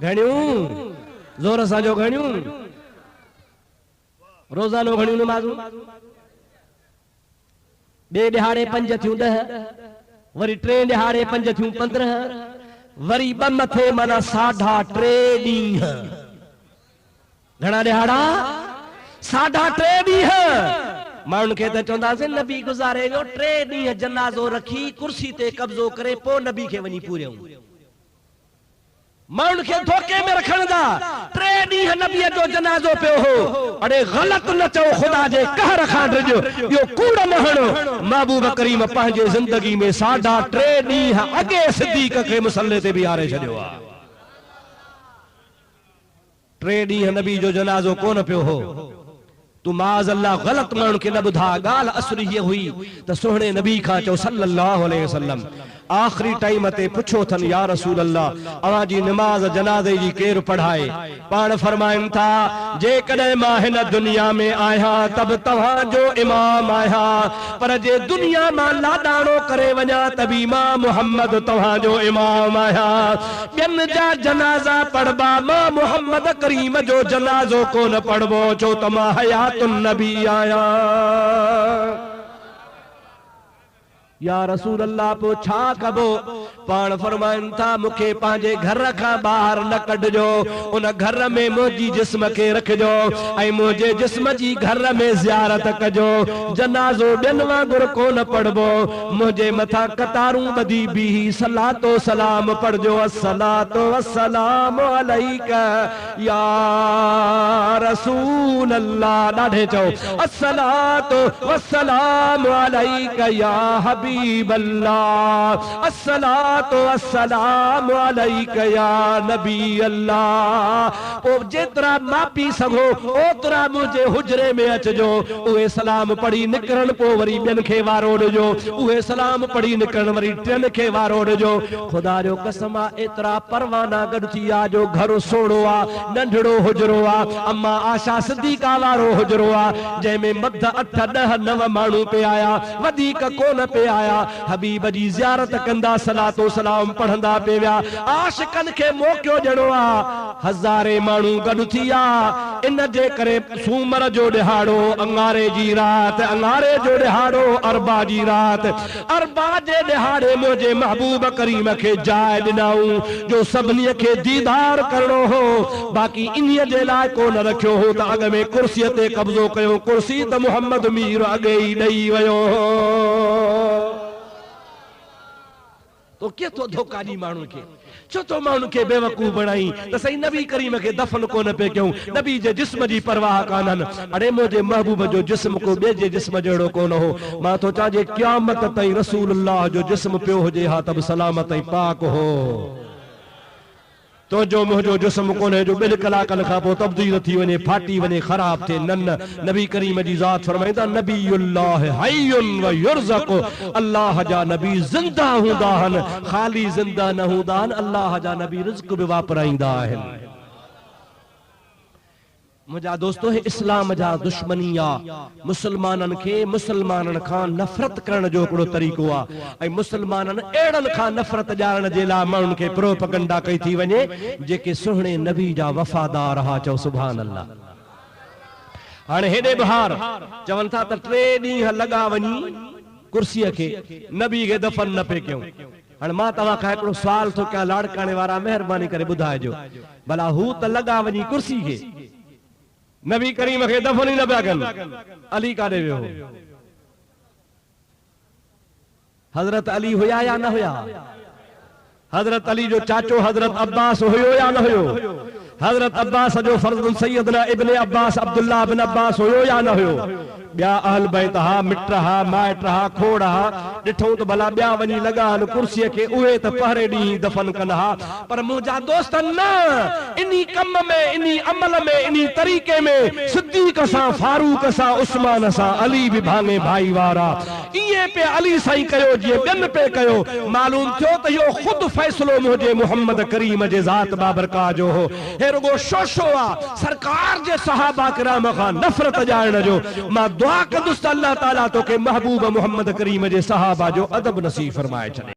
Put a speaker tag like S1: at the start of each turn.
S1: घणियूं जोर सां जो घणियूं रोज़ानो घणियूं नमाज़ूं बे दिहाड़े 5 थियूं 10 वरी 3 दिहाड़े 5 थियूं 15 वरी 2 मथे माना 3.5 ॾींहं घणा दिहाड़ा 3.5 ॾींहं माण्हुनि खे त चवंदासीं नबी गुज़ारे वियो 3 ॾींहं जनाज़ो रखी कुर्सी ते कब्ज़ो करे पोइ नबी खे वञी पूरियूं माण्हुनि खे धोखे में रखण दा 3 ॾींहं नबीअ जो जनाज़ो पियो हो अड़े ग़लत न चओ खुदा जे कहर खां ड्रिजो इहो कूड़ न हणो महबूब करीम पंहिंजे ज़िंदगी में 3.5 ॾींहं अॻे सिद्दीक़ खे मुसल्ले ते बीहारे छॾियो आहे 3 ॾींहं नबी जो जनाज़ो कोन पियो हो तू माज़ अल्लाह गलत माण्हुनि खे न ॿुधा ॻाल्हि असुरी हीअ हुई त सुहिणे नबी खां चओ सल्लल्लाहु अलैहि वसल्लम आखिरी टाइम ते पुछो थन या रसूल अल्लाह अवां जी नमाज जनाज़े जी केर पढ़ाए पाण फरमाइन था जेकॾहिं मां हिन दुनिया में आहियां तब तव्हां जो इमाम आहियां पर जे दुनिया मां लाॾाणो करे वञा त बि मां मुहम्मद तव्हां जो इमाम आहियां ॿियनि जा जनाज़ा पढ़बा मां मुहम्मद करीम जो जनाज़ो कोन पढ़बो छो त मां हयातुन नबी आहियां या रसूल अल्लाह पो छा कबो पाण फरमाइन था मुखे पांजे घर खां बाहर न कढजो उन घर में मुंहिंजी जिस्म खे रखजो ऐं मुंहिंजे जिस्म जी घर में ज़ियारत कजो जनाज़ो ॿियनि वांगुरु कोन पढ़बो मुंहिंजे मथां कतारूं ॿधी बीही सलातो सलाम पढ़जो अस्सलातो वस्सलाम अलैका या रसूल अल्लाह ॾाढे चओ अस्सलातो वस्सलाम अलैका या हबीब अल्लाह अस्सलातो अस्सलाम अलैका या नबी अल्लाह ओ जेतरा मापी सघो ओतरा मुझे हुजरे में अचजो उहे सलाम पढ़ी निकरण पो वरी ॿियनि खे वारो ॾिजो उहे सलाम पढ़ी निकरण वरी टियनि खे वारो ॾिजो खुदा जो कसम आहे एतरा परवाना गॾु थी आ जो घर सोड़ो आ नंढड़ो हुजरो आ अम्मा आशा सिद्दीका वारो हुजरो आ जंहिंमें मध 8 10 9 माण्हू पे आया वधीक कोन पे आया हबीब जी ज़ियारत कंदा सलातो सलाम पढ़ंदा पे विया आशिकन के मौक़ो ॾिनो आ हज़ारे माण्हू गॾु थी आ इन जे करे सूमर जो ॾिहाड़ो अंगारे जी रात अंगारे जो ॾिहाड़ो अरबा जी रात अरबा जे ॾिहाड़े मुंहिंजे महबूब करीम खे जाइ ॾिनाऊं जो सभिनी खे दीदार करणो हो बाक़ी इन्हीअ जे लाइ कोन रखियो हो त अॻ में कुर्सीअ ते कब्ज़ो कयो कुर्सी त मुहम्मद मीर अॻे ई ॾेई वियो तो केतो धोखा दी माण्हू खे छो तो माण्हू खे बेवकूफ़ बणाई त सही नबी करीम खे दफन कोन पे कयूं नबी जे जिस्म जी परवाह कानन अड़े मुंहिंजे महबूब जो जिस्म को ॿिए जे जिस्म जहिड़ो कोन हो मां तो चा जे क़यामत ताईं रसूलुल्लाह जो जिस्म पियो हुजे हा तब सलामत ऐं पाक हो तो जो मुझो जिस्म कोने जो 2 कलाकनि खां पोइ तब्दील थी वञे फाटी वञे ख़राब थे न नबी करीम जी ज़ात फरमाईंदा नबीउल्लाह हय्युन व युरज़क़ अल्लाह जा नबी ज़िंदा हूंदा आहिनि ख़ाली ज़िंदा न हूंदा आहिनि अल्लाह जा नबी रिज़्क़ बि वापराईंदा आहिनि मुझा दोस्तों इस्लाम जा दुश्मनी आ मुसलमानन के मुसलमानन खां नफरत करण जो हिकिड़ो तरीक़ो आ ऐं मुसलमानन अहिड़नि खां नफरत ॼाणण जे लाइ माण्हुनि खे प्रोपगंडा कई थी वञे जेके सुहिणे नबी जा वफ़ादार हा चओ सुभान अल्लाह हाणे हेॾे बहार चवनि था त 3 ॾींहं लॻा वञी कुर्सीअ खे नबी खे दफ़न न पे कयूं हाणे मां तव्हां खां हिकिड़ो सुवाल थो कयां लाड़काणे वारा महिरबानी करे ॿुधाइजो भला हू त लॻा वञी कुर्सी खे नबी करीम खे दफन ही न पिया कनि अली काॾे वियो हजरत अली हुया या न हुया हजरत अली जो चाचो हजरत अब्बास हुयो या न हुयो हजरत अब्बास जो फर्ज़ सैयदना इब्ने अब्बास अब्दुल्लाह बिन अब्बास हुयो या न हुयो ॿिया अहल बैत हा मिट हा माइट हा खोड़ हा ॾिठूं त भला ॿिया वञी लॻा आहिनि कुर्सीअ खे उहे त पहिरें ॾींहुं दफ़न कनि हा पर मुंहिंजा दोस्त न इन्ही कम में इन्ही अमल में इन्ही तरीक़े में सिद्दीक़ सां फारूक सां उस्मान सां अली बि भाङे भाई वारा इहे पे अली साईं कयो जीअं ॿियनि पे कयो मालूम थियो त इहो ख़ुदि फ़ैसिलो मुंहिंजे मुहम्मद करीम जे ज़ात बाबरकाह जो हो हे रुगो शोशो आहे सरकार जे सहाबा किराम खां नफ़रत ॼाणण जो मां दुआ कंदुसि त अल्लाह ताला तोखे महबूब मुहम्मद करीम जे सहाबा जो अदब नसीब फरमाए छॾे।